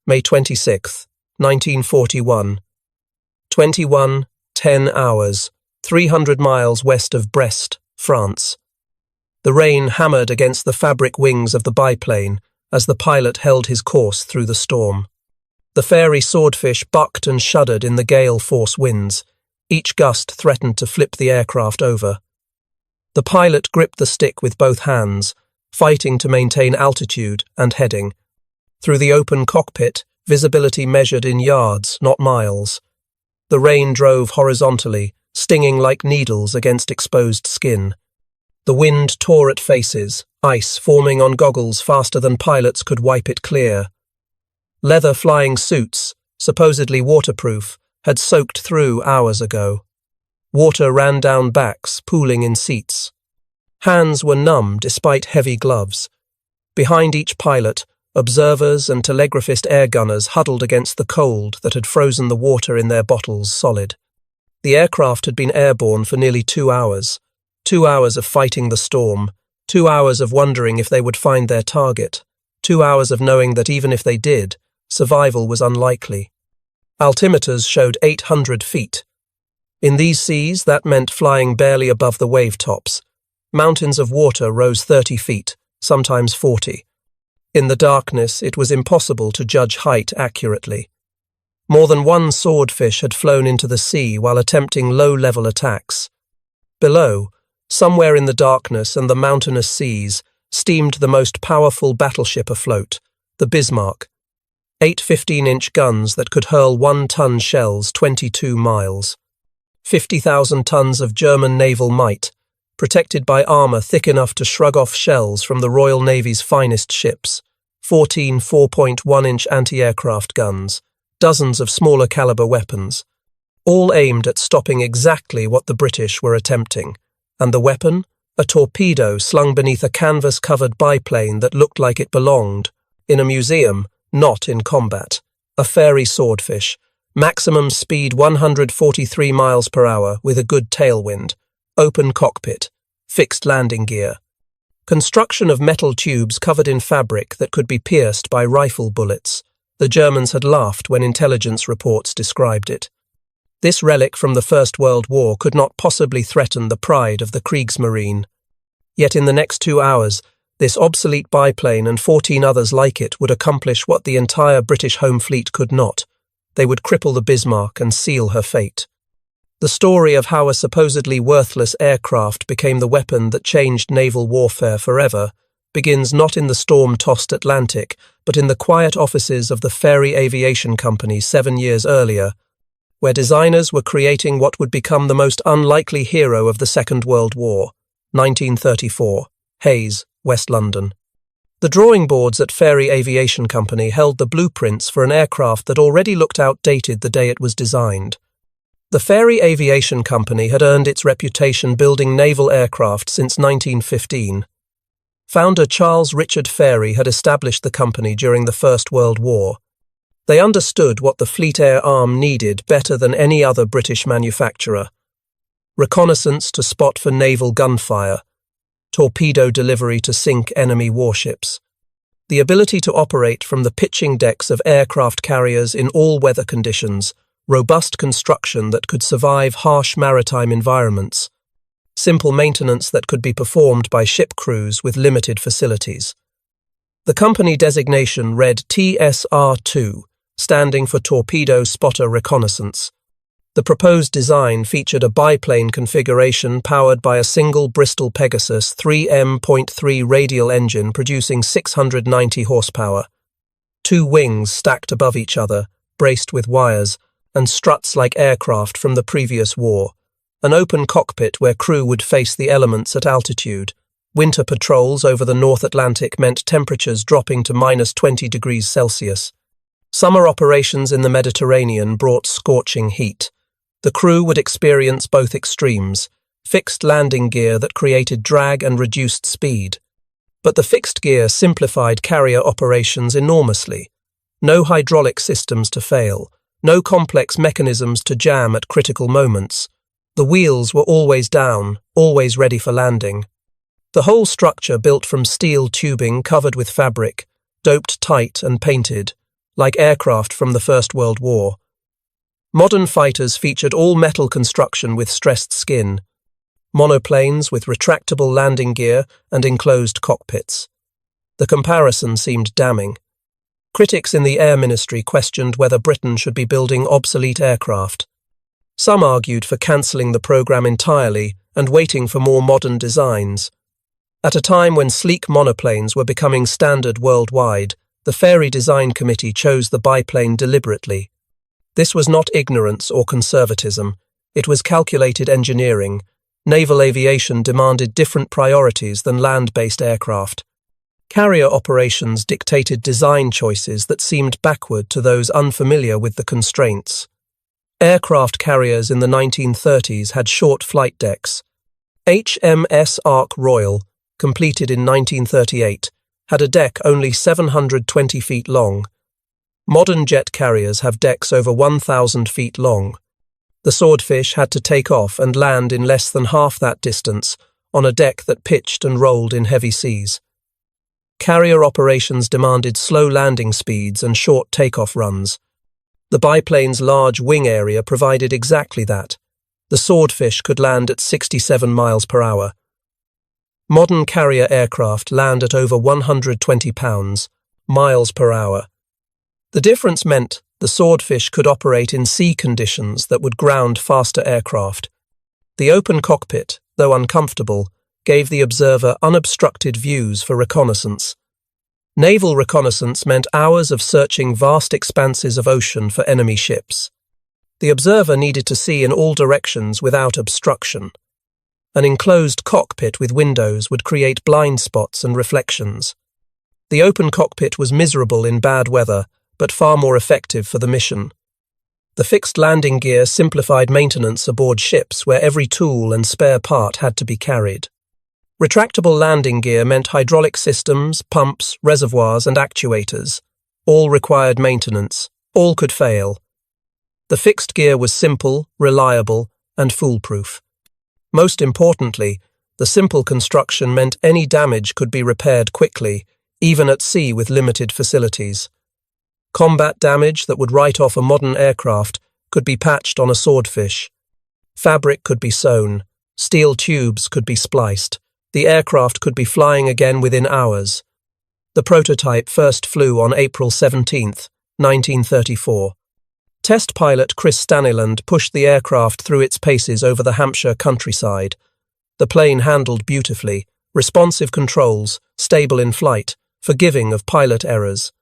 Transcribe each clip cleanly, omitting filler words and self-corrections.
May 26, 1941. 21:10 hours, 300 miles west of Brest, France. The rain hammered against the fabric wings of the biplane as the pilot held his course through the storm. The Fairey Swordfish bucked and shuddered in the gale force winds. Each gust threatened to flip the aircraft over. The pilot gripped the stick with both hands, fighting to maintain altitude and heading. Through the open cockpit, visibility measured in yards, not miles. The rain drove horizontally, stinging like needles against exposed skin. The wind tore at faces, ice forming on goggles faster than pilots could wipe it clear. Leather flying suits, supposedly waterproof, had soaked through hours ago. Water ran down backs, pooling in seats. Hands were numb despite heavy gloves. Behind each pilot, observers and telegraphist air gunners huddled against the cold that had frozen the water in their bottles solid. The aircraft had been airborne for nearly 2 hours. 2 hours of fighting the storm, 2 hours of wondering if they would find their target, 2 hours of knowing that even if they did, survival was unlikely. Altimeters showed 800 feet. In these seas, that meant flying barely above the wave tops. Mountains of water rose 30 feet, sometimes 40. In the darkness, it was impossible to judge height accurately. More than one swordfish had flown into the sea while attempting low-level attacks. Below, somewhere in the darkness and the mountainous seas, steamed the most powerful battleship afloat, the Bismarck. 8 15-inch guns that could hurl 1-ton shells 22 miles. 50,000 tons of German naval might, protected by armour thick enough to shrug off shells from the Royal Navy's finest ships, 14 4.1-inch anti-aircraft guns, dozens of smaller caliber weapons, all aimed at stopping exactly what the British were attempting. And the weapon? A torpedo slung beneath a canvas-covered biplane that looked like it belonged in a museum, not in combat. A Fairey Swordfish, maximum speed 143 miles per hour with a good tailwind, open cockpit, fixed landing gear. Construction of metal tubes covered in fabric that could be pierced by rifle bullets. The Germans had laughed when intelligence reports described it. This relic from the First World War could not possibly threaten the pride of the Kriegsmarine. Yet in the next 2 hours, this obsolete biplane and 14 others like it would accomplish what the entire British home fleet could not. They would cripple the Bismarck and seal her fate. The story of how a supposedly worthless aircraft became the weapon that changed naval warfare forever begins not in the storm-tossed Atlantic, but in the quiet offices of the Fairey Aviation Company 7 years earlier, where designers were creating what would become the most unlikely hero of the Second World War, 1934, Hayes, West London. The drawing boards at Fairey Aviation Company held the blueprints for an aircraft that already looked outdated the day it was designed. The Fairey Aviation Company had earned its reputation building naval aircraft since 1915. Founder Charles Richard Fairey had established the company during the First World War. They understood what the Fleet Air Arm needed better than any other British manufacturer. Reconnaissance to spot for naval gunfire, torpedo delivery to sink enemy warships, the ability to operate from the pitching decks of aircraft carriers in all weather conditions, robust construction that could survive harsh maritime environments, simple maintenance that could be performed by ship crews with limited facilities. The company designation read TSR-2, standing for Torpedo Spotter Reconnaissance. The proposed design featured a biplane configuration powered by a single Bristol Pegasus 3M.3 radial engine producing 690 horsepower. 2 wings stacked above each other, braced with wires, and struts like aircraft from the previous war. An open cockpit where crew would face the elements at altitude. Winter patrols over the North Atlantic meant temperatures dropping to -20 degrees Celsius. Summer operations in the Mediterranean brought scorching heat. The crew would experience both extremes, fixed landing gear that created drag and reduced speed. But the fixed gear simplified carrier operations enormously. No hydraulic systems to fail, no complex mechanisms to jam at critical moments. The wheels were always down, always ready for landing. The whole structure built from steel tubing covered with fabric, doped tight and painted, like aircraft from the First World War. Modern fighters featured all-metal construction with stressed skin, monoplanes with retractable landing gear and enclosed cockpits. The comparison seemed damning. Critics in the Air Ministry questioned whether Britain should be building obsolete aircraft. Some argued for cancelling the programme entirely and waiting for more modern designs. At a time when sleek monoplanes were becoming standard worldwide, the Fairey Design Committee chose the biplane deliberately. This was not ignorance or conservatism. It was calculated engineering. Naval aviation demanded different priorities than land-based aircraft. Carrier operations dictated design choices that seemed backward to those unfamiliar with the constraints. Aircraft carriers in the 1930s had short flight decks. HMS Ark Royal, completed in 1938, had a deck only 720 feet long. Modern jet carriers have decks over 1,000 feet long. The Swordfish had to take off and land in less than half that distance on a deck that pitched and rolled in heavy seas. Carrier operations demanded slow landing speeds and short takeoff runs. The biplane's large wing area provided exactly that. The Swordfish could land at 67 miles per hour. Modern carrier aircraft land at over 120 miles per hour. The difference meant the Swordfish could operate in sea conditions that would ground faster aircraft. The open cockpit, though uncomfortable, gave the observer unobstructed views for reconnaissance. Naval reconnaissance meant hours of searching vast expanses of ocean for enemy ships. The observer needed to see in all directions without obstruction. An enclosed cockpit with windows would create blind spots and reflections. The open cockpit was miserable in bad weather, but far more effective for the mission. The fixed landing gear simplified maintenance aboard ships where every tool and spare part had to be carried. Retractable landing gear meant hydraulic systems, pumps, reservoirs, and actuators. All required maintenance. All could fail. The fixed gear was simple, reliable, and foolproof. Most importantly, the simple construction meant any damage could be repaired quickly, even at sea with limited facilities. Combat damage that would write off a modern aircraft could be patched on a Swordfish. Fabric could be sewn. Steel tubes could be spliced. The aircraft could be flying again within hours. The prototype first flew on April 17, 1934. Test pilot Chris Staniland pushed the aircraft through its paces over the Hampshire countryside. The plane handled beautifully, responsive controls, stable in flight, forgiving of pilot errors.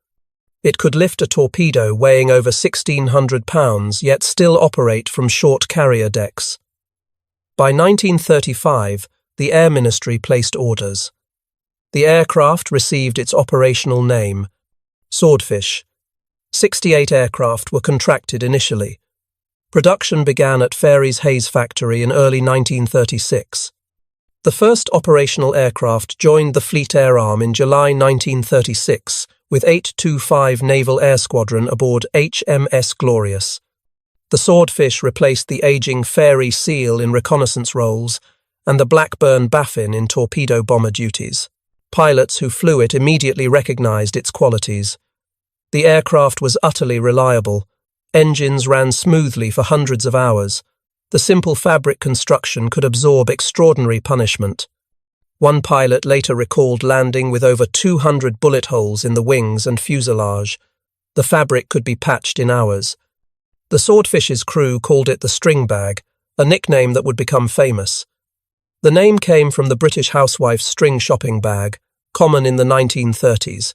It could lift a torpedo weighing over 1,600 pounds, yet still operate from short carrier decks. By 1935, the Air Ministry placed orders. The aircraft received its operational name, Swordfish. 68 aircraft were contracted initially. Production began at Fairey's Hayes factory in early 1936. The first operational aircraft joined the Fleet Air Arm in July 1936, with 825 Naval Air Squadron aboard HMS Glorious. The Swordfish replaced the aging Fairey Seal in reconnaissance roles and the Blackburn Baffin in torpedo bomber duties. Pilots who flew it immediately recognized its qualities. The aircraft was utterly reliable. Engines ran smoothly for hundreds of hours. The simple fabric construction could absorb extraordinary punishment. One pilot later recalled landing with over 200 bullet holes in the wings and fuselage. The fabric could be patched in hours. The Swordfish's crew called it the Stringbag, a nickname that would become famous. The name came from the British housewife's string shopping bag, common in the 1930s.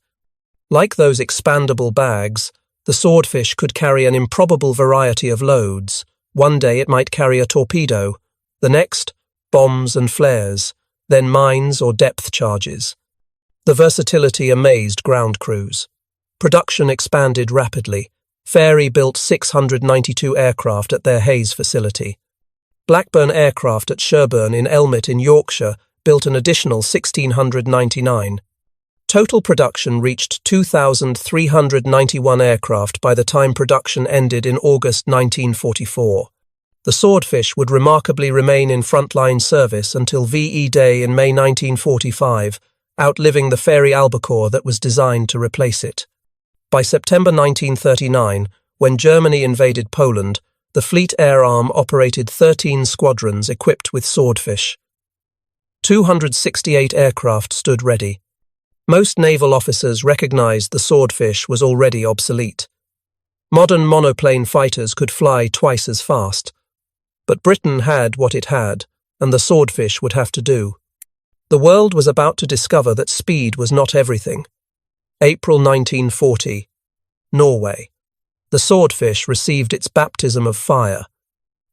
Like those expandable bags, the Swordfish could carry an improbable variety of loads. One day it might carry a torpedo, the next, bombs and flares, then mines or depth charges. The versatility amazed ground crews. Production expanded rapidly. Fairey built 692 aircraft at their Hayes facility. Blackburn Aircraft at Sherburn in Elmet in Yorkshire built an additional 1,699. Total production reached 2,391 aircraft by the time production ended in August 1944. The Swordfish would remarkably remain in frontline service until VE Day in May 1945, outliving the Fairey Albacore that was designed to replace it. By September 1939, when Germany invaded Poland, the Fleet Air Arm operated 13 squadrons equipped with Swordfish. 268 aircraft stood ready. Most naval officers recognized the Swordfish was already obsolete. Modern monoplane fighters could fly twice as fast. But Britain had what it had, and the Swordfish would have to do. The world was about to discover that speed was not everything. April 1940. Norway. The Swordfish received its baptism of fire.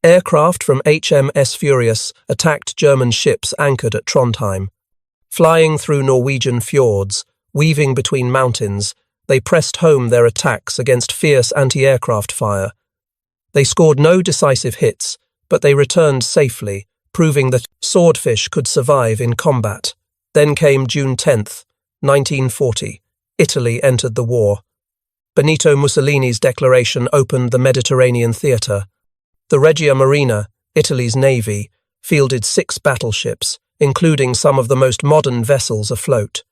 Aircraft from HMS Furious attacked German ships anchored at Trondheim. Flying through Norwegian fjords, weaving between mountains, they pressed home their attacks against fierce anti-aircraft fire. They scored no decisive hits, but they returned safely, proving that Swordfish could survive in combat. Then came June 10th, 1940. Italy entered the war. Benito Mussolini's declaration opened the Mediterranean theatre. The Regia Marina, Italy's navy, fielded 6 battleships, including some of the most modern vessels afloat.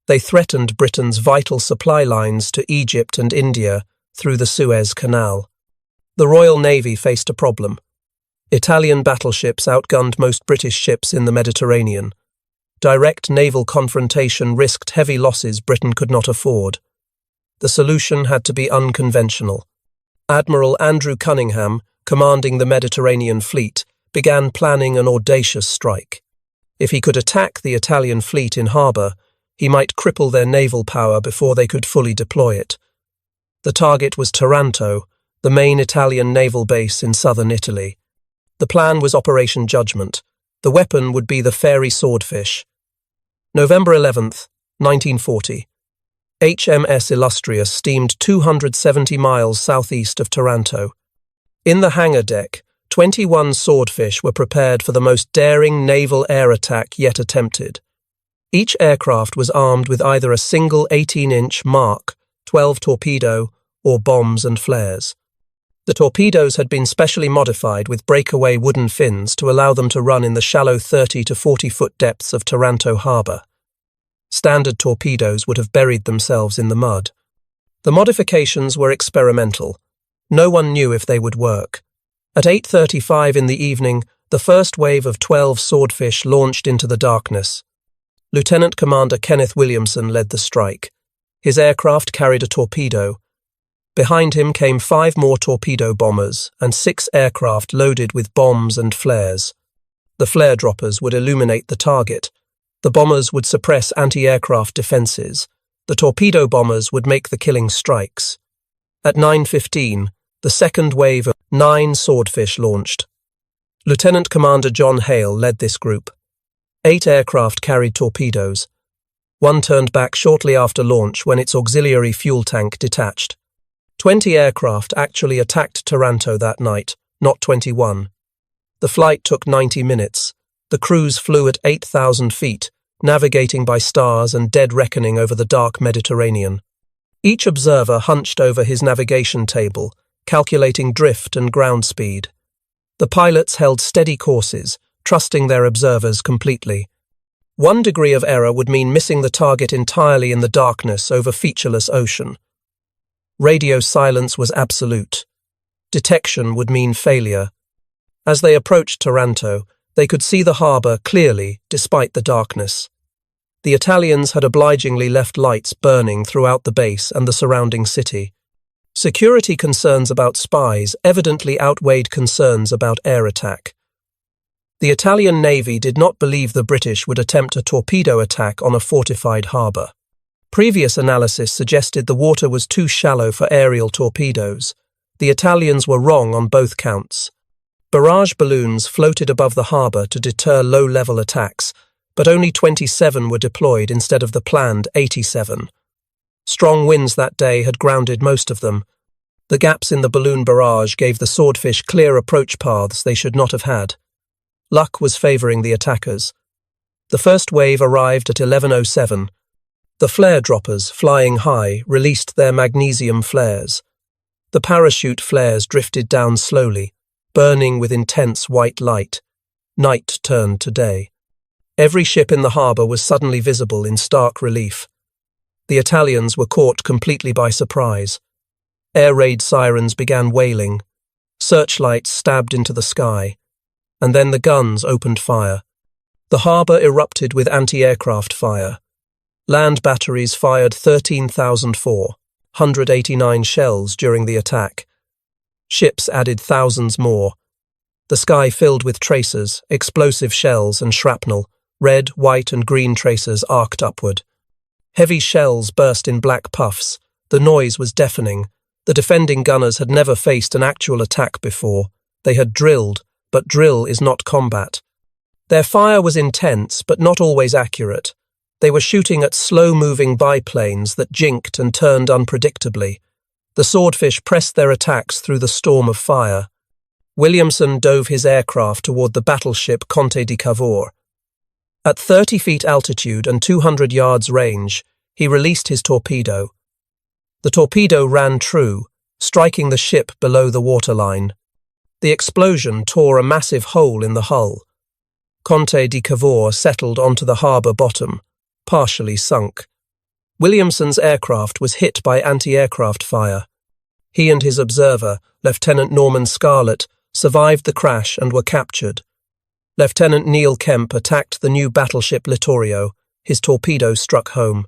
They threatened Britain's vital supply lines to Egypt and India through the Suez Canal. The Royal Navy faced a problem. Italian battleships outgunned most British ships in the Mediterranean. Direct naval confrontation risked heavy losses Britain could not afford. The solution had to be unconventional. Admiral Andrew Cunningham, commanding the Mediterranean fleet, began planning an audacious strike. If he could attack the Italian fleet in harbour, he might cripple their naval power before they could fully deploy it. The target was Taranto, the main Italian naval base in southern Italy. The plan was Operation Judgment. The weapon would be the Fairey Swordfish. November 11th, 1940. HMS Illustrious steamed 270 miles southeast of Taranto. In the hangar deck, 21 Swordfish were prepared for the most daring naval air attack yet attempted. Each aircraft was armed with either a single 18-inch Mark 12 torpedo or bombs and flares. The torpedoes had been specially modified with breakaway wooden fins to allow them to run in the shallow 30 to 40-foot depths of Taranto harbour. Standard torpedoes would have buried themselves in the mud. The modifications were experimental. No one knew if they would work. At 8:35 in the evening, the first wave of 12 Swordfish launched into the darkness. Lieutenant Commander Kenneth Williamson led the strike. His aircraft carried a torpedo. Behind him came 5 more torpedo bombers and 6 aircraft loaded with bombs and flares. The flare droppers would illuminate the target. The bombers would suppress anti-aircraft defences. The torpedo bombers would make the killing strikes. At 9:15, the second wave of 9 Swordfish launched. Lieutenant Commander John Hale led this group. 8 aircraft carried torpedoes. One turned back shortly after launch when its auxiliary fuel tank detached. 20 aircraft actually attacked Taranto that night, not 21. The flight took 90 minutes. The crews flew at 8,000 feet, navigating by stars and dead reckoning over the dark Mediterranean. Each observer hunched over his navigation table, calculating drift and ground speed. The pilots held steady courses, trusting their observers completely. 1 degree of error would mean missing the target entirely in the darkness over featureless ocean. Radio silence was absolute. Detection would mean failure. As they approached Taranto, they could see the harbour clearly despite the darkness. The Italians had obligingly left lights burning throughout the base and the surrounding city. Security concerns about spies evidently outweighed concerns about air attack. The Italian Navy did not believe the British would attempt a torpedo attack on a fortified harbour. Previous analysis suggested the water was too shallow for aerial torpedoes. The Italians were wrong on both counts. Barrage balloons floated above the harbour to deter low-level attacks, but only 27 were deployed instead of the planned 87. Strong winds that day had grounded most of them. The gaps in the balloon barrage gave the Swordfish clear approach paths they should not have had. Luck was favouring the attackers. The first wave arrived at 11:07. The flare droppers, flying high, released their magnesium flares. The parachute flares drifted down slowly, burning with intense white light. Night turned to day. Every ship in the harbour was suddenly visible in stark relief. The Italians were caught completely by surprise. Air raid sirens began wailing. Searchlights stabbed into the sky. And then the guns opened fire. The harbour erupted with anti-aircraft fire. Land batteries fired 13,489 shells during the attack. Ships added thousands more. The sky filled with tracers, explosive shells and shrapnel. Red, white and green tracers arced upward. Heavy shells burst in black puffs. The noise was deafening. The defending gunners had never faced an actual attack before. They had drilled, but drill is not combat. Their fire was intense, but not always accurate. They were shooting at slow-moving biplanes that jinked and turned unpredictably. The Swordfish pressed their attacks through the storm of fire. Williamson dove his aircraft toward the battleship Conte di Cavour. At 30 feet altitude and 200 yards range, he released his torpedo. The torpedo ran true, striking the ship below the waterline. The explosion tore a massive hole in the hull. Conte di Cavour settled onto the harbour bottom, partially sunk. Williamson's aircraft was hit by anti-aircraft fire. He and his observer, Lieutenant Norman Scarlett, survived the crash and were captured. Lieutenant Neil Kemp attacked the new battleship Littorio. His torpedo struck home.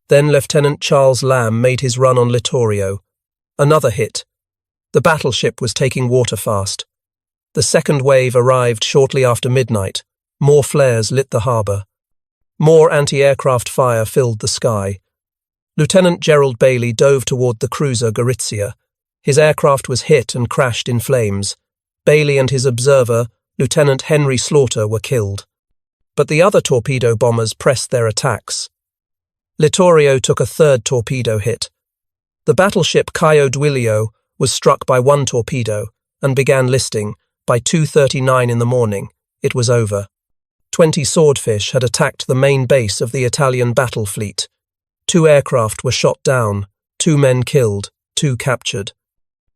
Then Lieutenant Charles Lamb made his run on Littorio. Another hit. The battleship was taking water fast. The second wave arrived shortly after midnight. More flares lit the harbour. More anti-aircraft fire filled the sky. Lieutenant Gerald Bailey dove toward the cruiser Gorizia. His aircraft was hit and crashed in flames. Bailey and his observer, Lieutenant Henry Slaughter, were killed. But the other torpedo bombers pressed their attacks. Littorio took a third torpedo hit. The battleship Caio Duilio was struck by one torpedo and began listing. By 2:39 in the morning, it was over. 20 Swordfish had attacked the main base of the Italian battle fleet. 2 aircraft were shot down, 2 men killed, 2 captured.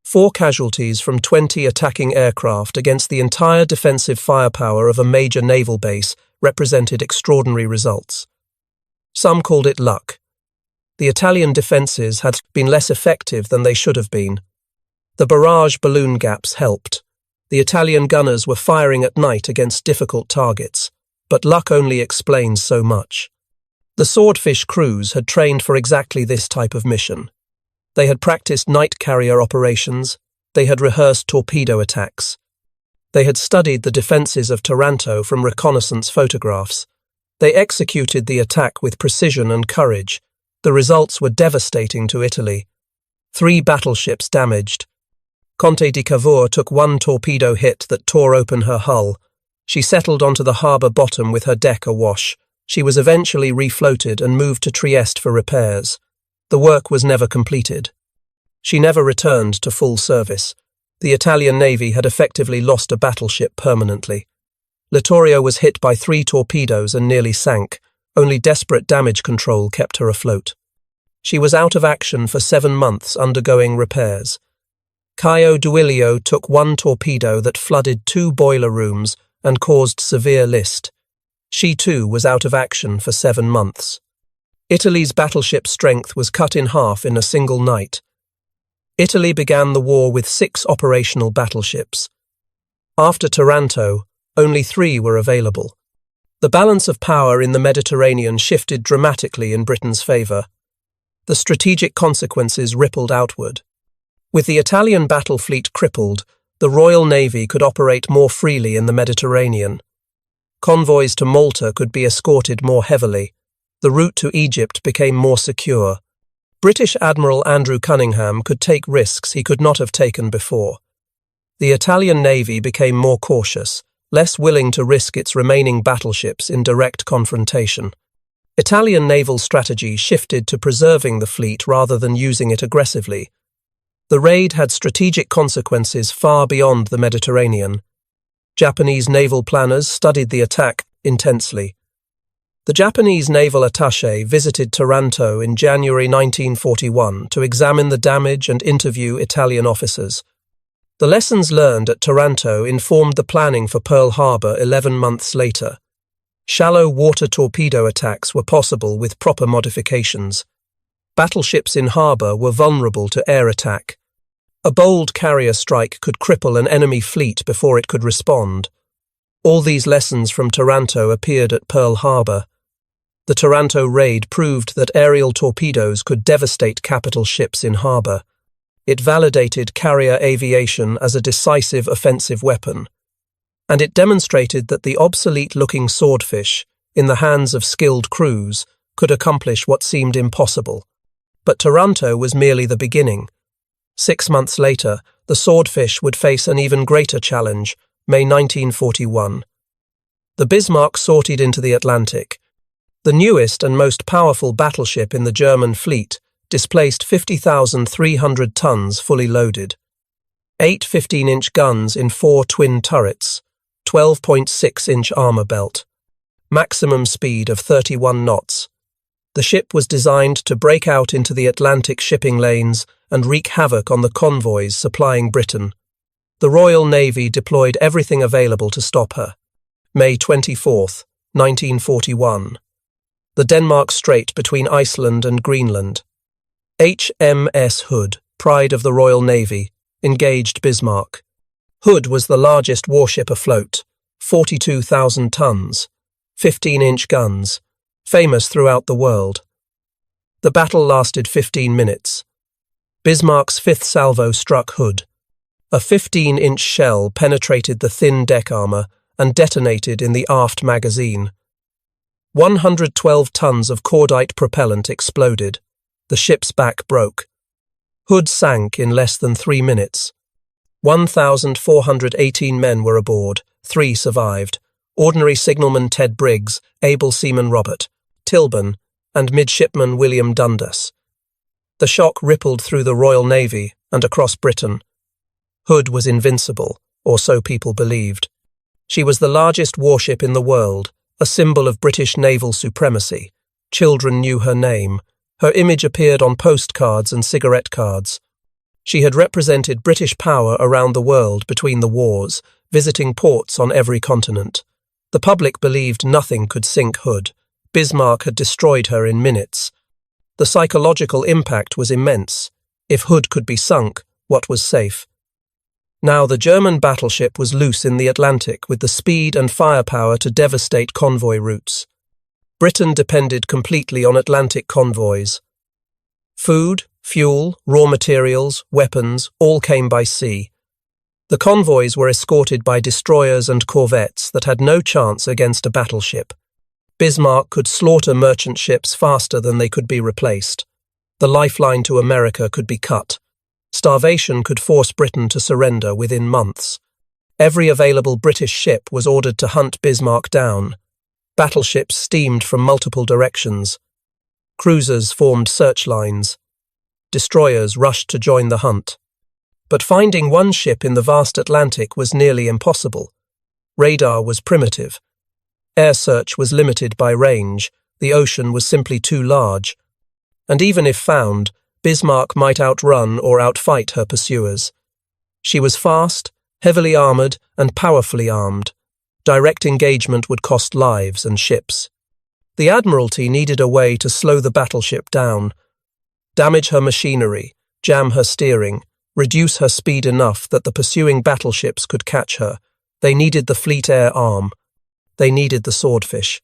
4 casualties from 20 attacking aircraft against the entire defensive firepower of a major naval base represented extraordinary results. Some called it luck. The Italian defences had been less effective than they should have been. The barrage balloon gaps helped. The Italian gunners were firing at night against difficult targets, but luck only explains so much. The Swordfish crews had trained for exactly this type of mission. They had practiced night carrier operations. They had rehearsed torpedo attacks. They had studied the defences of Taranto from reconnaissance photographs. They executed the attack with precision and courage. The results were devastating to Italy. 3 battleships damaged. Conte di Cavour took 1 torpedo hit that tore open her hull. She settled onto the harbour bottom with her deck awash. She was eventually refloated and moved to Trieste for repairs. The work was never completed. She never returned to full service. The Italian Navy had effectively lost a battleship permanently. Littorio was hit by 3 torpedoes and nearly sank. Only desperate damage control kept her afloat. She was out of action for 7 months, undergoing repairs. Caio Duilio took 1 torpedo that flooded 2 boiler rooms and caused severe list. She too was out of action for 7 months. Italy's battleship strength was cut in half in a single night. Italy began the war with 6 operational battleships. After Taranto, only 3 were available. The balance of power in the Mediterranean shifted dramatically in Britain's favour. The strategic consequences rippled outward. With the Italian battle fleet crippled, the Royal Navy could operate more freely in the Mediterranean. Convoys to Malta could be escorted more heavily. The route to Egypt became more secure. British Admiral Andrew Cunningham could take risks he could not have taken before. The Italian Navy became more cautious, less willing to risk its remaining battleships in direct confrontation. Italian naval strategy shifted to preserving the fleet rather than using it aggressively. The raid had strategic consequences far beyond the Mediterranean. Japanese naval planners studied the attack intensely. The Japanese naval attaché visited Taranto in January 1941 to examine the damage and interview Italian officers. The lessons learned at Taranto informed the planning for Pearl Harbor 11 months later. Shallow water torpedo attacks were possible with proper modifications. Battleships in harbour were vulnerable to air attack. A bold carrier strike could cripple an enemy fleet before it could respond. All these lessons from Taranto appeared at Pearl Harbor. The Taranto raid proved that aerial torpedoes could devastate capital ships in harbour. It validated carrier aviation as a decisive offensive weapon. And it demonstrated that the obsolete-looking swordfish, in the hands of skilled crews, could accomplish what seemed impossible. But Taranto was merely the beginning. 6 months later, the swordfish would face an even greater challenge, May 1941. The Bismarck sortied into the Atlantic. The newest and most powerful battleship in the German fleet displaced 50,300 tons fully loaded. 8 15-inch guns in 4 twin turrets, 12.6-inch armour belt. Maximum speed of 31 knots. The ship was designed to break out into the Atlantic shipping lanes and wreak havoc on the convoys supplying Britain. The Royal Navy deployed everything available to stop her. May 24, 1941. The Denmark Strait between Iceland and Greenland. HMS Hood, pride of the Royal Navy, engaged Bismarck. Hood was the largest warship afloat, 42,000 tons, 15-inch guns, famous throughout the world. The battle lasted 15 minutes. Bismarck's fifth salvo struck Hood. A 15-inch shell penetrated the thin deck armour and detonated in the aft magazine. 112 tons of cordite propellant exploded. The ship's back broke. Hood sank in less than 3 minutes. 1,418 men were aboard, 3 survived. Ordinary signalman Ted Briggs, able seaman Robert Tilburn, and midshipman William Dundas. The shock rippled through the Royal Navy and across Britain. Hood was invincible, or so people believed. She was the largest warship in the world, a symbol of British naval supremacy. Children knew her name. Her image appeared on postcards and cigarette cards. She had represented British power around the world between the wars, visiting ports on every continent. The public believed nothing could sink Hood. Bismarck had destroyed her in minutes. The psychological impact was immense. If Hood could be sunk, what was safe? Now the German battleship was loose in the Atlantic with the speed and firepower to devastate convoy routes. Britain depended completely on Atlantic convoys. Food, fuel, raw materials, weapons, all came by sea. The convoys were escorted by destroyers and corvettes that had no chance against a battleship. Bismarck could slaughter merchant ships faster than they could be replaced. The lifeline to America could be cut. Starvation could force Britain to surrender within months. Every available British ship was ordered to hunt Bismarck down. Battleships steamed from multiple directions. Cruisers formed search lines. Destroyers rushed to join the hunt. But finding one ship in the vast Atlantic was nearly impossible. Radar was primitive. Air search was limited by range. The ocean was simply too large. And even if found, Bismarck might outrun or outfight her pursuers. She was fast, heavily armoured, and powerfully armed. Direct engagement would cost lives and ships. The Admiralty needed a way to slow the battleship down, damage her machinery, jam her steering, reduce her speed enough that the pursuing battleships could catch her. They needed the fleet air arm. They needed the Swordfish.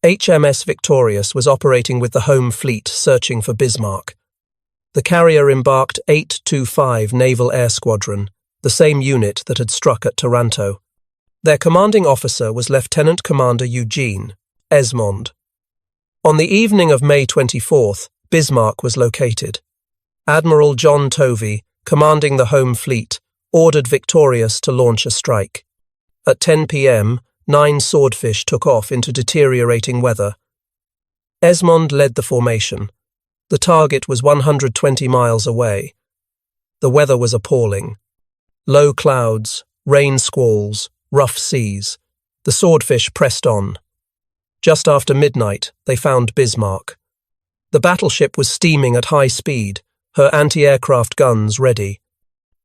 HMS Victorious was operating with the home fleet searching for Bismarck. The carrier embarked 825 Naval Air Squadron, the same unit that had struck at Taranto. Their commanding officer was Lieutenant Commander Eugene, Esmonde. On the evening of May 24th, Bismarck was located. Admiral John Tovey, commanding the home fleet, ordered Victorious to launch a strike. At 10 p.m., 9 Swordfish took off into deteriorating weather. Esmonde led the formation. The target was 120 miles away. The weather was appalling. Low clouds, rain squalls, rough seas. The Swordfish pressed on. Just after midnight, they found Bismarck. The battleship was steaming at high speed, her anti-aircraft guns ready.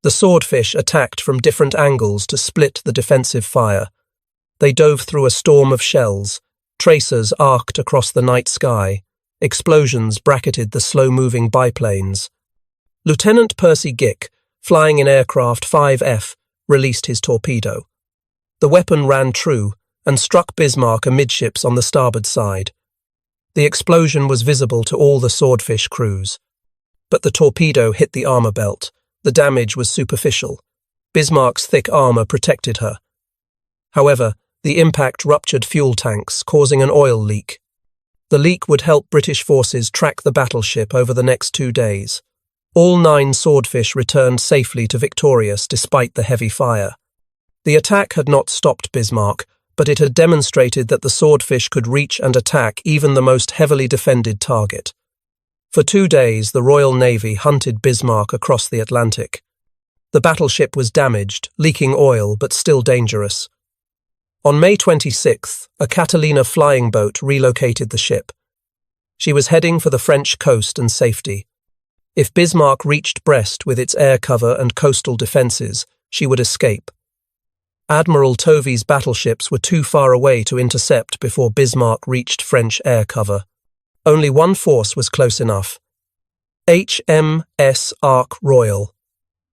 The Swordfish attacked from different angles to split the defensive fire. They dove through a storm of shells. Tracers arced across the night sky. Explosions bracketed the slow-moving biplanes. Lieutenant Percy Gick, flying in aircraft 5F, released his torpedo. The weapon ran true and struck Bismarck amidships on the starboard side. The explosion was visible to all the Swordfish crews. But the torpedo hit the armor belt. The damage was superficial. Bismarck's thick armor protected her. However, the impact ruptured fuel tanks, causing an oil leak. The leak would help British forces track the battleship over the next 2 days. All 9 Swordfish returned safely to Victorious despite the heavy fire. The attack had not stopped Bismarck, but it had demonstrated that the Swordfish could reach and attack even the most heavily defended target. For 2 days, the Royal Navy hunted Bismarck across the Atlantic. The battleship was damaged, leaking oil, but still dangerous. On May 26th, a Catalina flying boat relocated the ship. She was heading for the French coast and safety. If Bismarck reached Brest with its air cover and coastal defences, she would escape. Admiral Tovey's battleships were too far away to intercept before Bismarck reached French air cover. Only one force was close enough. HMS Ark Royal.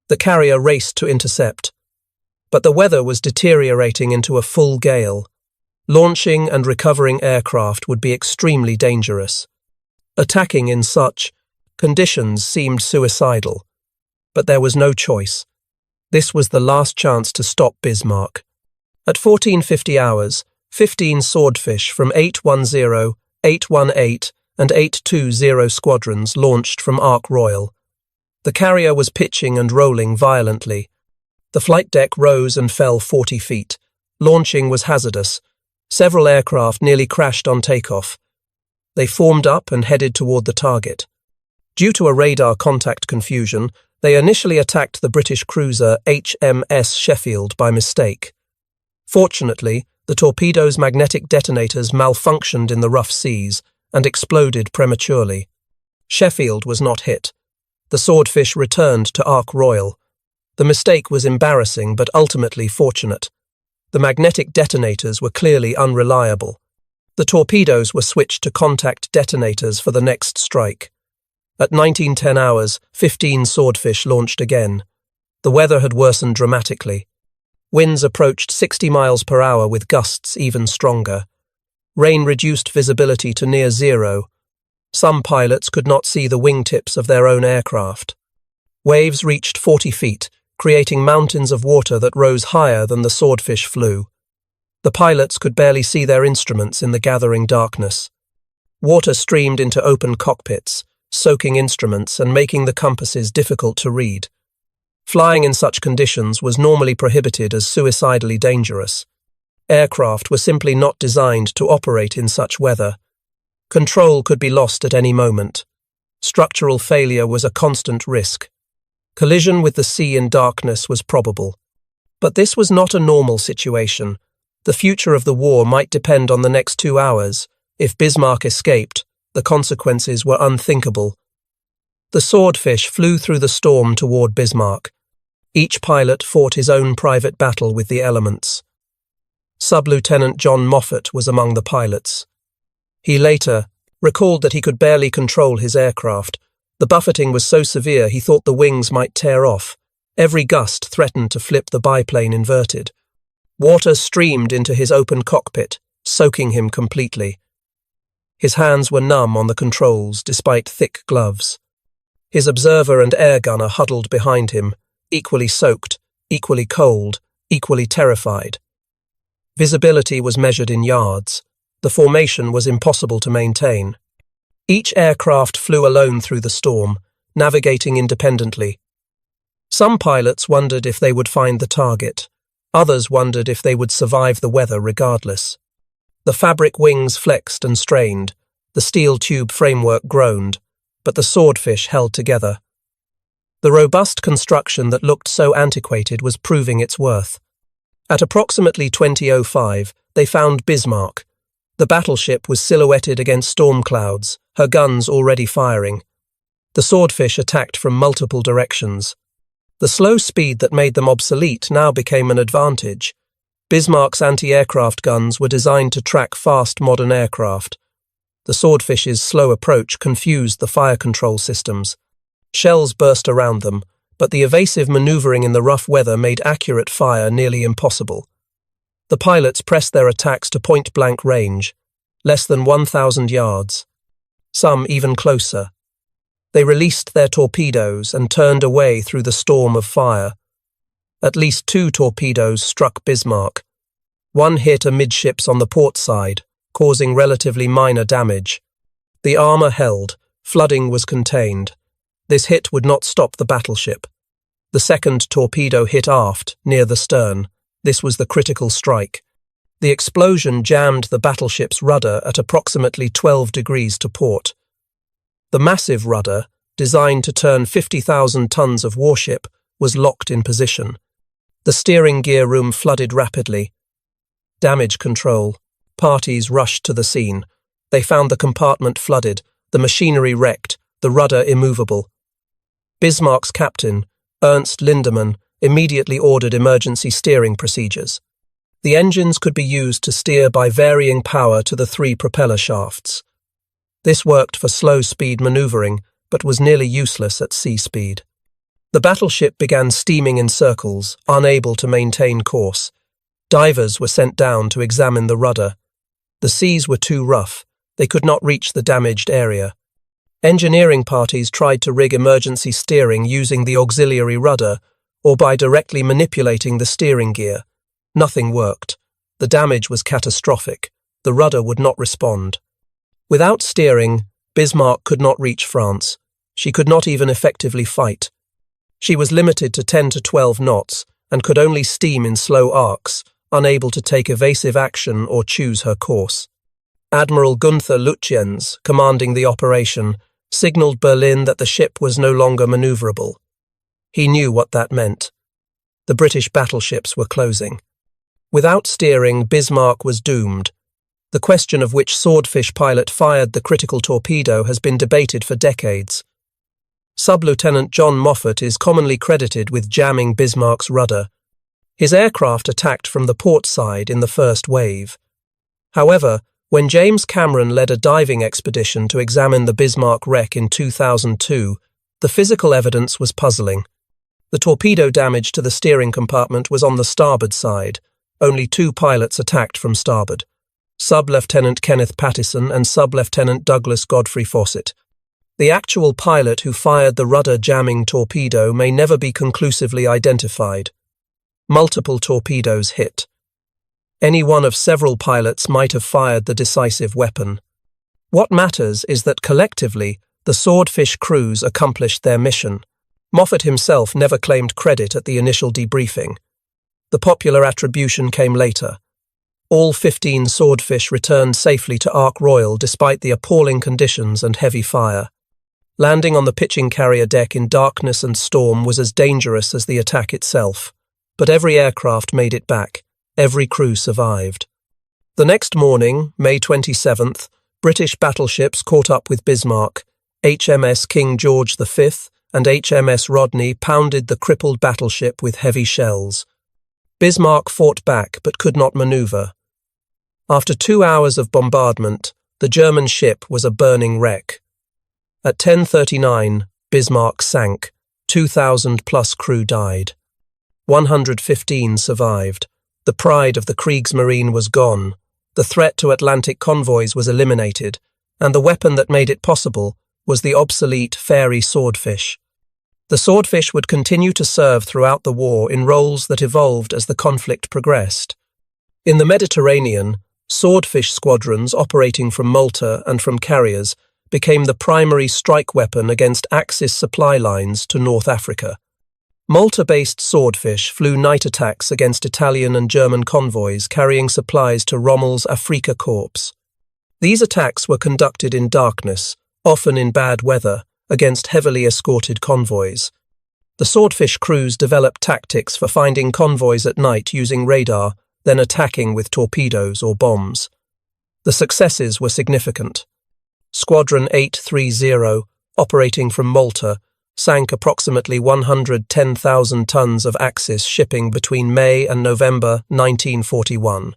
The carrier raced to intercept. But the weather was deteriorating into a full gale. Launching and recovering aircraft would be extremely dangerous. Attacking in such conditions seemed suicidal. But there was no choice. This was the last chance to stop Bismarck. At 1450 hours, 15 Swordfish from 810, 818, and 820 squadrons launched from Ark Royal. The carrier was pitching and rolling violently. The flight deck rose and fell 40 feet. Launching was hazardous. Several aircraft nearly crashed on takeoff. They formed up and headed toward the target. Due to a radar contact confusion, they initially attacked the British cruiser HMS Sheffield by mistake. Fortunately, the torpedo's magnetic detonators malfunctioned in the rough seas and exploded prematurely. Sheffield was not hit. The Swordfish returned to Ark Royal. The mistake was embarrassing but ultimately fortunate. The magnetic detonators were clearly unreliable. The torpedoes were switched to contact detonators for the next strike. At 1910 hours, 15 Swordfish launched again. The weather had worsened dramatically. Winds approached 60 miles per hour with gusts even stronger. Rain reduced visibility to near zero. Some pilots could not see the wingtips of their own aircraft. Waves reached 40 feet, creating mountains of water that rose higher than the Swordfish flew. The pilots could barely see their instruments in the gathering darkness. Water streamed into open cockpits, soaking instruments and making the compasses difficult to read. Flying in such conditions was normally prohibited as suicidally dangerous. Aircraft were simply not designed to operate in such weather. Control could be lost at any moment. Structural failure was a constant risk. Collision with the sea in darkness was probable. But this was not a normal situation. The future of the war might depend on the next 2 hours. If Bismarck escaped, the consequences were unthinkable. The Swordfish flew through the storm toward Bismarck. Each pilot fought his own private battle with the elements. Sub-Lieutenant John Moffat was among the pilots. He later recalled that he could barely control his aircraft. The buffeting was so severe he thought the wings might tear off. Every gust threatened to flip the biplane inverted. Water streamed into his open cockpit, soaking him completely. His hands were numb on the controls despite thick gloves. His observer and air gunner huddled behind him, equally soaked, equally cold, equally terrified. Visibility was measured in yards. The formation was impossible to maintain. Each aircraft flew alone through the storm, navigating independently. Some pilots wondered if they would find the target. Others wondered if they would survive the weather regardless. The fabric wings flexed and strained. The steel tube framework groaned, but the Swordfish held together. The robust construction that looked so antiquated was proving its worth. At approximately 20:05, they found Bismarck. The battleship was silhouetted against storm clouds, her guns already firing. The Swordfish attacked from multiple directions. The slow speed that made them obsolete now became an advantage. Bismarck's anti-aircraft guns were designed to track fast modern aircraft. The Swordfish's slow approach confused the fire control systems. Shells burst around them, but the evasive maneuvering in the rough weather made accurate fire nearly impossible. The pilots pressed their attacks to point-blank range, less than 1,000 yards. Some even closer. They released their torpedoes and turned away through the storm of fire. At least 2 torpedoes struck Bismarck. One hit amidships on the port side, causing relatively minor damage. The armour held, flooding was contained. This hit would not stop the battleship. The second torpedo hit aft, near the stern. This was the critical strike. The explosion jammed the battleship's rudder at approximately 12 degrees to port. The massive rudder, designed to turn 50,000 tons of warship, was locked in position. The steering gear room flooded rapidly. Damage control. Parties rushed to the scene. They found the compartment flooded, the machinery wrecked, the rudder immovable. Bismarck's captain, Ernst Lindemann, immediately ordered emergency steering procedures. The engines could be used to steer by varying power to the 3 propeller shafts. This worked for slow-speed maneuvering, but was nearly useless at sea speed. The battleship began steaming in circles, unable to maintain course. Divers were sent down to examine the rudder. The seas were too rough. They could not reach the damaged area. Engineering parties tried to rig emergency steering using the auxiliary rudder or by directly manipulating the steering gear. Nothing worked. The damage was catastrophic. The rudder would not respond. Without steering, Bismarck could not reach France. She could not even effectively fight. She was limited to 10 to 12 knots and could only steam in slow arcs, unable to take evasive action or choose her course. Admiral Gunther Lütjens, commanding the operation, signalled Berlin that the ship was no longer manoeuvrable. He knew what that meant. The British battleships were closing. Without steering, Bismarck was doomed. The question of which Swordfish pilot fired the critical torpedo has been debated for decades. Sub-Lieutenant John Moffat is commonly credited with jamming Bismarck's rudder. His aircraft attacked from the port side in the first wave. However, when James Cameron led a diving expedition to examine the Bismarck wreck in 2002, the physical evidence was puzzling. The torpedo damage to the steering compartment was on the starboard side. Only 2 pilots attacked from starboard. Sub-Lieutenant Kenneth Pattison and Sub-Lieutenant Douglas Godfrey Fawcett. The actual pilot who fired the rudder-jamming torpedo may never be conclusively identified. Multiple torpedoes hit. Any one of several pilots might have fired the decisive weapon. What matters is that collectively, the Swordfish crews accomplished their mission. Moffat himself never claimed credit at the initial debriefing. The popular attribution came later. All 15 Swordfish returned safely to Ark Royal despite the appalling conditions and heavy fire. Landing on the pitching carrier deck in darkness and storm was as dangerous as the attack itself. But every aircraft made it back. Every crew survived. The next morning, May 27th, British battleships caught up with Bismarck. HMS King George V and HMS Rodney pounded the crippled battleship with heavy shells. Bismarck fought back but could not manoeuvre. After 2 hours of bombardment, the German ship was a burning wreck. At 10:39, Bismarck sank. 2,000+ crew died. 115 survived. The pride of the Kriegsmarine was gone. The threat to Atlantic convoys was eliminated, and the weapon that made it possible was the obsolete Fairey Swordfish. The Swordfish would continue to serve throughout the war in roles that evolved as the conflict progressed. In the Mediterranean, Swordfish squadrons operating from Malta and from carriers became the primary strike weapon against Axis supply lines to North Africa. Malta-based Swordfish flew night attacks against Italian and German convoys carrying supplies to Rommel's Afrika Korps. These attacks were conducted in darkness, often in bad weather, against heavily escorted convoys. The Swordfish crews developed tactics for finding convoys at night using radar, then attacking with torpedoes or bombs. The successes were significant. Squadron 830, operating from Malta, sank approximately 110,000 tons of Axis shipping between May and November 1941.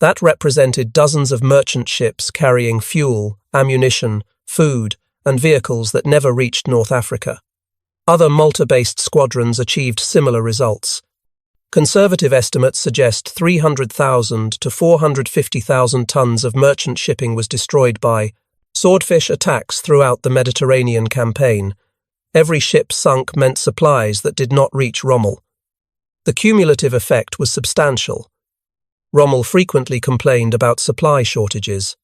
That represented dozens of merchant ships carrying fuel, ammunition, food, and vehicles that never reached North Africa. Other Malta-based squadrons achieved similar results. Conservative estimates suggest 300,000 to 450,000 tons of merchant shipping was destroyed by swordfish attacks throughout the Mediterranean campaign. Every ship sunk meant supplies that did not reach Rommel. The cumulative effect was substantial. Rommel frequently complained about supply shortages.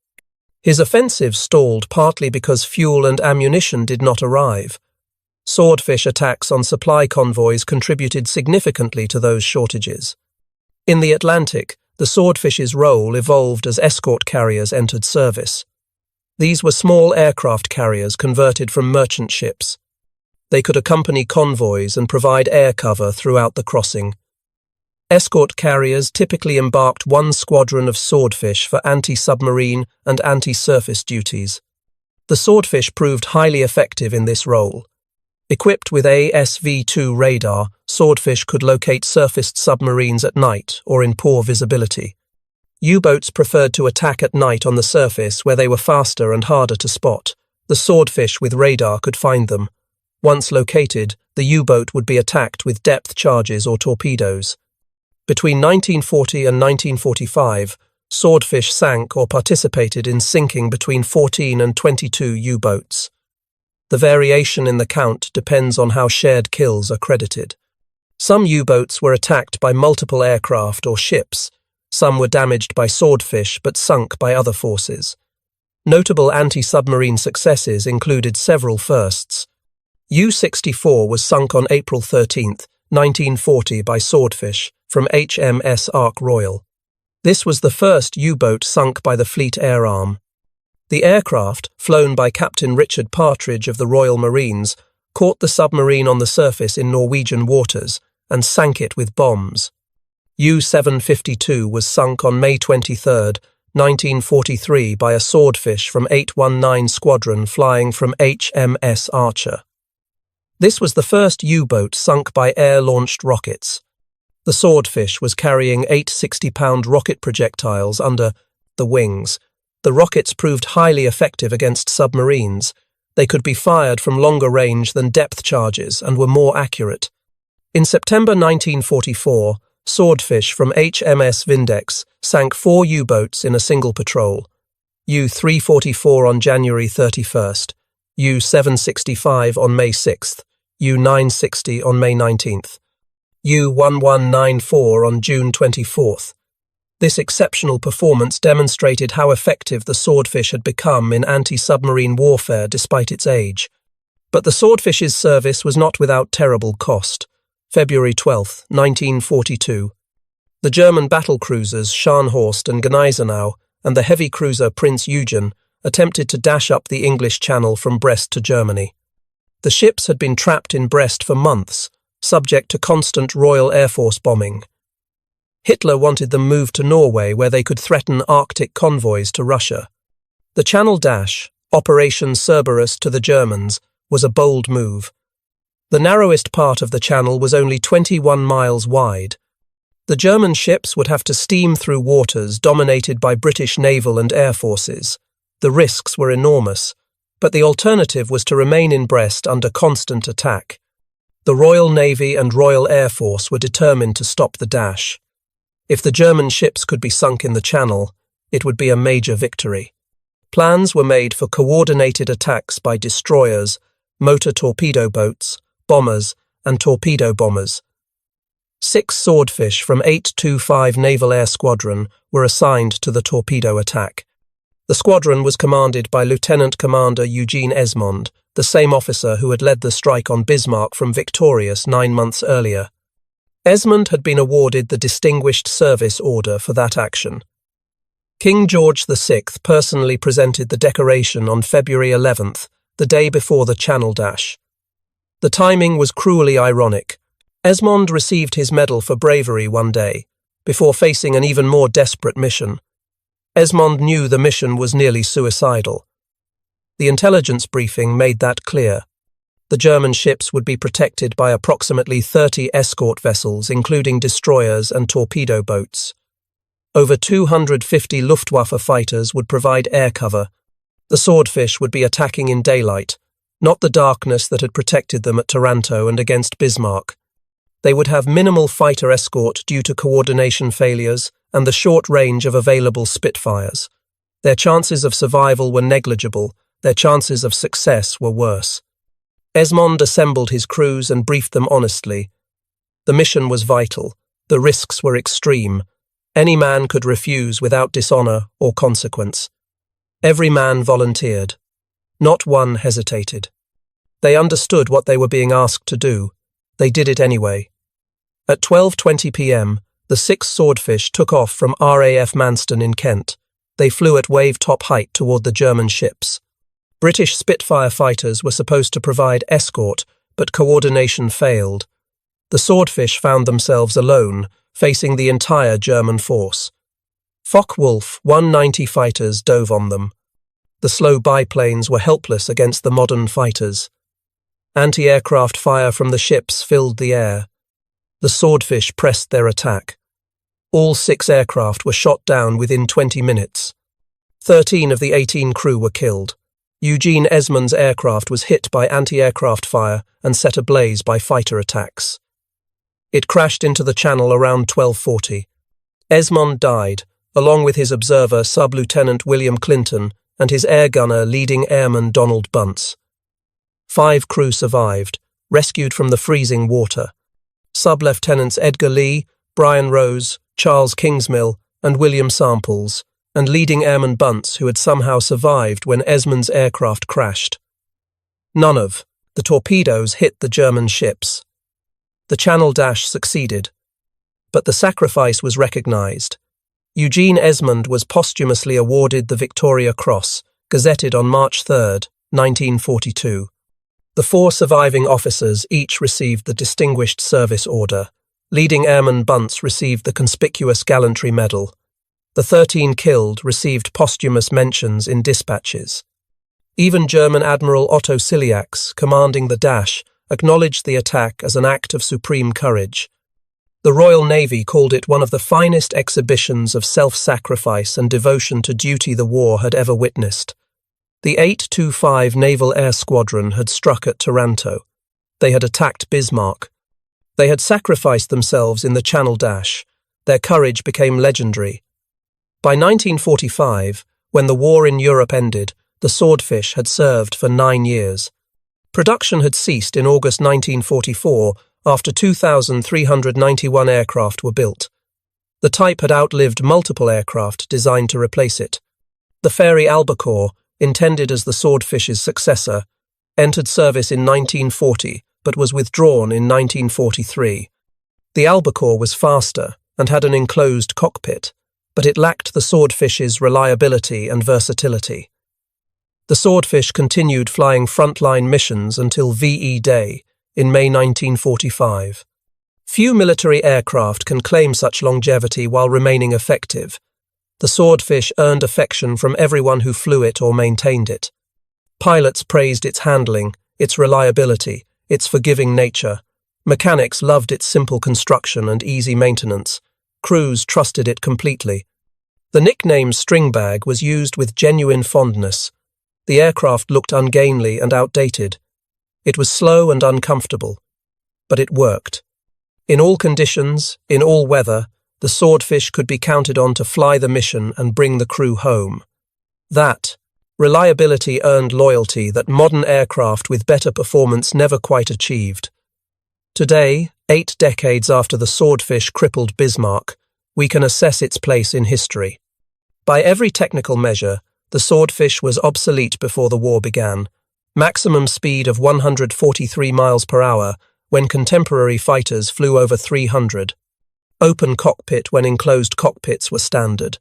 His offensive stalled partly because fuel and ammunition did not arrive. Swordfish attacks on supply convoys contributed significantly to those shortages. In the Atlantic, the Swordfish's role evolved as escort carriers entered service. These were small aircraft carriers converted from merchant ships. They could accompany convoys and provide air cover throughout the crossing. Escort carriers typically embarked one squadron of Swordfish for anti-submarine and anti-surface duties. The Swordfish proved highly effective in this role. Equipped with ASV-2 radar, Swordfish could locate surfaced submarines at night or in poor visibility. U-boats preferred to attack at night on the surface where they were faster and harder to spot. The Swordfish with radar could find them. Once located, the U-boat would be attacked with depth charges or torpedoes. Between 1940 and 1945, Swordfish sank or participated in sinking between 14 and 22 U-boats. The variation in the count depends on how shared kills are credited. Some U-boats were attacked by multiple aircraft or ships. Some were damaged by Swordfish but sunk by other forces. Notable anti-submarine successes included several firsts. U-64 was sunk on April 13, 1940 by Swordfish from HMS Ark Royal. This was the first U-boat sunk by the Fleet Air Arm. The aircraft, flown by Captain Richard Partridge of the Royal Marines, caught the submarine on the surface in Norwegian waters and sank it with bombs. U-752 was sunk on May 23, 1943 by a Swordfish from 819 Squadron flying from HMS Archer. This was the first U-boat sunk by air-launched rockets. The Swordfish was carrying 8 60-pound rocket projectiles under the wings. The rockets proved highly effective against submarines. They could be fired from longer range than depth charges and were more accurate. In September 1944, Swordfish from HMS Vindex sank 4 U-boats in a single patrol. U-344 on January 31st, U-765 on May 6th, U-960 on May 19th, U-1194 on June 24th. This exceptional performance demonstrated how effective the Swordfish had become in anti-submarine warfare despite its age. But the Swordfish's service was not without terrible cost. February 12, 1942. The German battlecruisers Scharnhorst and Gneisenau and the heavy cruiser Prince Eugene attempted to dash up the English Channel from Brest to Germany. The ships had been trapped in Brest for months, subject to constant Royal Air Force bombing. Hitler wanted them moved to Norway where they could threaten Arctic convoys to Russia. The Channel Dash, Operation Cerberus to the Germans, was a bold move. The narrowest part of the channel was only 21 miles wide. The German ships would have to steam through waters dominated by British naval and air forces. The risks were enormous, but the alternative was to remain in Brest under constant attack. The Royal Navy and Royal Air Force were determined to stop the dash. If the German ships could be sunk in the channel, it would be a major victory. Plans were made for coordinated attacks by destroyers, motor torpedo boats, bombers, and torpedo bombers. 6 Swordfish from 825 Naval Air Squadron were assigned to the torpedo attack. The squadron was commanded by Lieutenant Commander Eugene Esmonde, the same officer who had led the strike on Bismarck from Victorious 9 months earlier. Esmonde had been awarded the Distinguished Service Order for that action. King George VI personally presented the decoration on February 11th, the day before the Channel Dash. The timing was cruelly ironic. Esmonde received his medal for bravery one day, before facing an even more desperate mission. Esmonde knew the mission was nearly suicidal. The intelligence briefing made that clear. The German ships would be protected by approximately 30 escort vessels, including destroyers and torpedo boats. Over 250 Luftwaffe fighters would provide air cover. The Swordfish would be attacking in daylight, not the darkness that had protected them at Taranto and against Bismarck. They would have minimal fighter escort due to coordination failures and the short range of available Spitfires. Their chances of survival were negligible, their chances of success were worse. Esmonde assembled his crews and briefed them honestly. The mission was vital, the risks were extreme. Any man could refuse without dishonor or consequence. Every man volunteered. Not one hesitated. They understood what they were being asked to do. They did it anyway. At 12:20 p.m., the 6 Swordfish took off from RAF Manston in Kent. They flew at wave-top height toward the German ships. British Spitfire fighters were supposed to provide escort, but coordination failed. The Swordfish found themselves alone, facing the entire German force. Focke-Wulf 190 fighters dove on them. The slow biplanes were helpless against the modern fighters. Anti-aircraft fire from the ships filled the air. The Swordfish pressed their attack. All 6 aircraft were shot down within 20 minutes. 13 of the 18 crew were killed. Eugene Esmonde's aircraft was hit by anti-aircraft fire and set ablaze by fighter attacks. It crashed into the channel around 12:40. Esmonde died, along with his observer Sub-Lieutenant William Clinton and his air gunner leading airman Donald Bunce. 5 crew survived, rescued from the freezing water. Sub-Lieutenants Edgar Lee, Brian Rose, Charles Kingsmill, and William Samples, and leading airman Bunce, who had somehow survived when Esmonde's aircraft crashed. None of the torpedoes hit the German ships. The Channel Dash succeeded, but the sacrifice was recognized. Eugene Esmonde was posthumously awarded the Victoria Cross, gazetted on March 3, 1942. The 4 surviving officers each received the Distinguished Service Order. Leading Airman Bunce received the Conspicuous Gallantry Medal. The 13 killed received posthumous mentions in dispatches. Even German Admiral Otto Ciliax, commanding the Dash, acknowledged the attack as an act of supreme courage. The Royal Navy called it one of the finest exhibitions of self-sacrifice and devotion to duty the war had ever witnessed. The 825 Naval Air Squadron had struck at Taranto. They had attacked Bismarck. They had sacrificed themselves in the Channel Dash. Their courage became legendary. By 1945, when the war in Europe ended, the Swordfish had served for 9 years. Production had ceased in August 1944 after 2,391 aircraft were built. The type had outlived multiple aircraft designed to replace it. The Fairey Albacore, intended as the Swordfish's successor, entered service in 1940 but was withdrawn in 1943. The Albacore was faster and had an enclosed cockpit, but it lacked the Swordfish's reliability and versatility. The Swordfish continued flying frontline missions until VE Day in May 1945. Few military aircraft can claim such longevity while remaining effective. The Swordfish earned affection from everyone who flew it or maintained it. Pilots praised its handling, its reliability, its forgiving nature. Mechanics loved its simple construction and easy maintenance. Crews trusted it completely. The nickname Stringbag was used with genuine fondness. The aircraft looked ungainly and outdated. It was slow and uncomfortable, but it worked. In all conditions, in all weather, the Swordfish could be counted on to fly the mission and bring the crew home. That reliability earned loyalty that modern aircraft with better performance never quite achieved. Today, 8 decades after the Swordfish crippled Bismarck, we can assess its place in history. By every technical measure, the Swordfish was obsolete before the war began. Maximum speed of 143 miles per hour when contemporary fighters flew over 300. Open cockpit when enclosed cockpits were standard.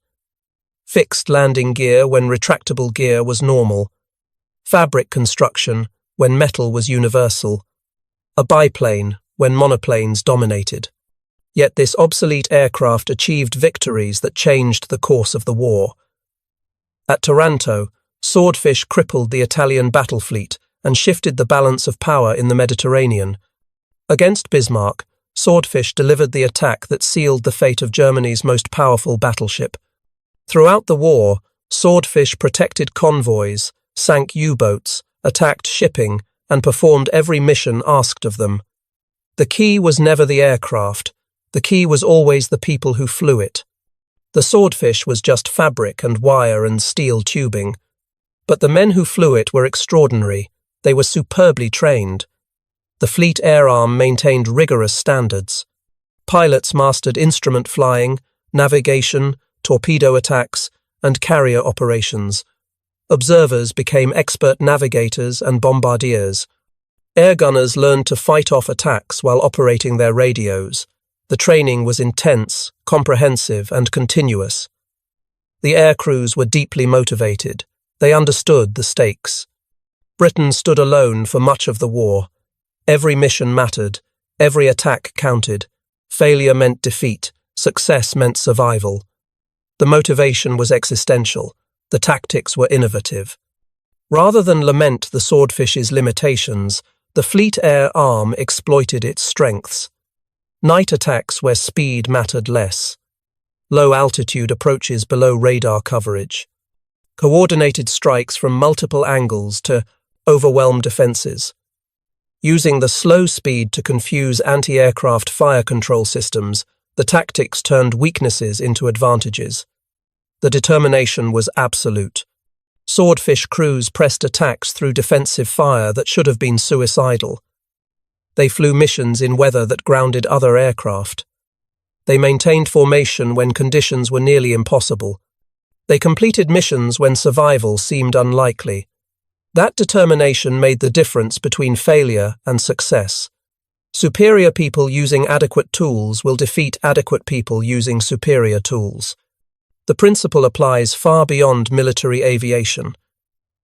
Fixed landing gear when retractable gear was normal. Fabric construction when metal was universal. A biplane when monoplanes dominated. Yet this obsolete aircraft achieved victories that changed the course of the war. At Taranto, Swordfish crippled the Italian battle fleet and shifted the balance of power in the Mediterranean. Against Bismarck, Swordfish delivered the attack that sealed the fate of Germany's most powerful battleship. Throughout the war, Swordfish protected convoys, sank U-boats, attacked shipping, and performed every mission asked of them. The key was never the aircraft. The key was always the people who flew it. The Swordfish was just fabric and wire and steel tubing. But the men who flew it were extraordinary. They were superbly trained. The Fleet Air Arm maintained rigorous standards. Pilots mastered instrument flying, navigation, torpedo attacks, and carrier operations. Observers became expert navigators and bombardiers. Airgunners learned to fight off attacks while operating their radios. The training was intense, comprehensive, and continuous. The air crews were deeply motivated. They understood the stakes. Britain stood alone for much of the war. Every mission mattered. Every attack counted. Failure meant defeat. Success meant survival. The motivation was existential. The tactics were innovative. Rather than lament the Swordfish's limitations, the Fleet Air Arm exploited its strengths. Night attacks where speed mattered less. Low-altitude approaches below radar coverage. Coordinated strikes from multiple angles to overwhelm defenses. Using the slow speed to confuse anti-aircraft fire control systems, the tactics turned weaknesses into advantages. The determination was absolute. Swordfish crews pressed attacks through defensive fire that should have been suicidal. They flew missions in weather that grounded other aircraft. They maintained formation when conditions were nearly impossible. They completed missions when survival seemed unlikely. That determination made the difference between failure and success. Superior people using adequate tools will defeat adequate people using superior tools. The principle applies far beyond military aviation.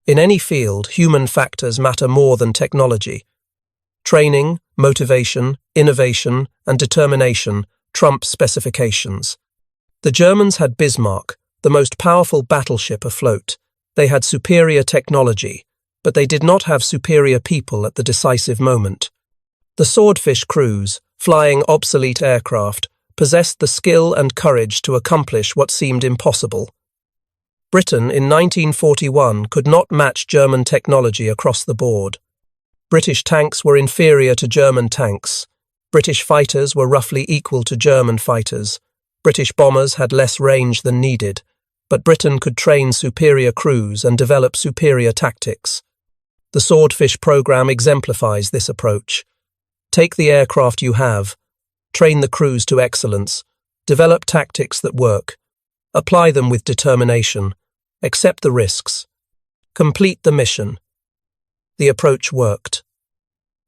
In any field, human factors matter more than technology. Training, motivation, innovation, and determination trump specifications. The Germans had Bismarck, the most powerful battleship afloat. They had superior technology, but they did not have superior people at the decisive moment. The Swordfish crews, flying obsolete aircraft, possessed the skill and courage to accomplish what seemed impossible. Britain in 1941 could not match German technology across the board. British tanks were inferior to German tanks. British fighters were roughly equal to German fighters. British bombers had less range than needed, but Britain could train superior crews and develop superior tactics. The Swordfish program exemplifies this approach. Take the aircraft you have, train the crews to excellence, develop tactics that work, apply them with determination, accept the risks, complete the mission. The approach worked.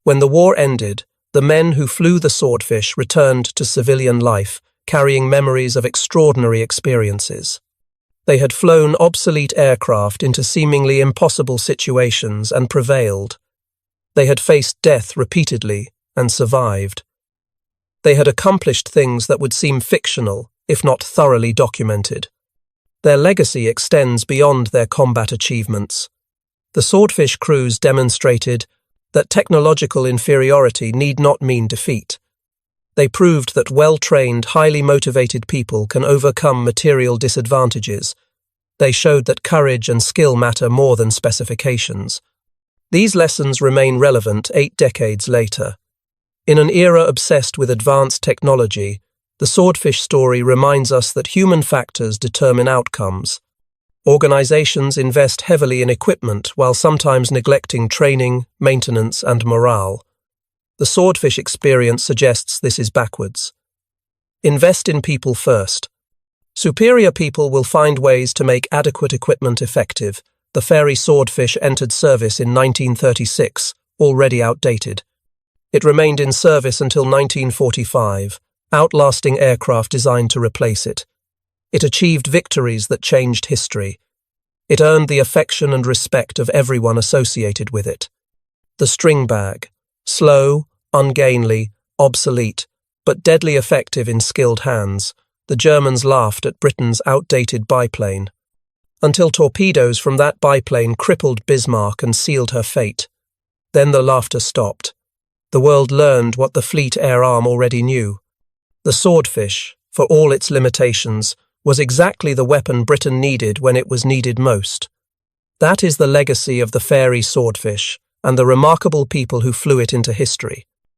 When the war ended, the men who flew the Swordfish returned to civilian life, carrying memories of extraordinary experiences. They had flown obsolete aircraft into seemingly impossible situations and prevailed. They had faced death repeatedly and survived. They had accomplished things that would seem fictional, if not thoroughly documented. Their legacy extends beyond their combat achievements. The Swordfish crews demonstrated that technological inferiority need not mean defeat. They proved that well-trained, highly motivated people can overcome material disadvantages. They showed that courage and skill matter more than specifications. These lessons remain relevant 8 decades later. In an era obsessed with advanced technology, the Swordfish story reminds us that human factors determine outcomes. Organizations invest heavily in equipment while sometimes neglecting training, maintenance, and morale. The Swordfish experience suggests this is backwards. Invest in people first. Superior people will find ways to make adequate equipment effective. The Fairey Swordfish entered service in 1936, already outdated. It remained in service until 1945, outlasting aircraft designed to replace it. It achieved victories that changed history. It earned the affection and respect of everyone associated with it. The Stringbag, slow, ungainly, obsolete, but deadly effective in skilled hands, the Germans laughed at Britain's outdated biplane. Until torpedoes from that biplane crippled Bismarck and sealed her fate. Then the laughter stopped. The world learned what the Fleet Air Arm already knew. The Swordfish, for all its limitations, was exactly the weapon Britain needed when it was needed most. That is the legacy of the Fairey Swordfish and the remarkable people who flew it into history.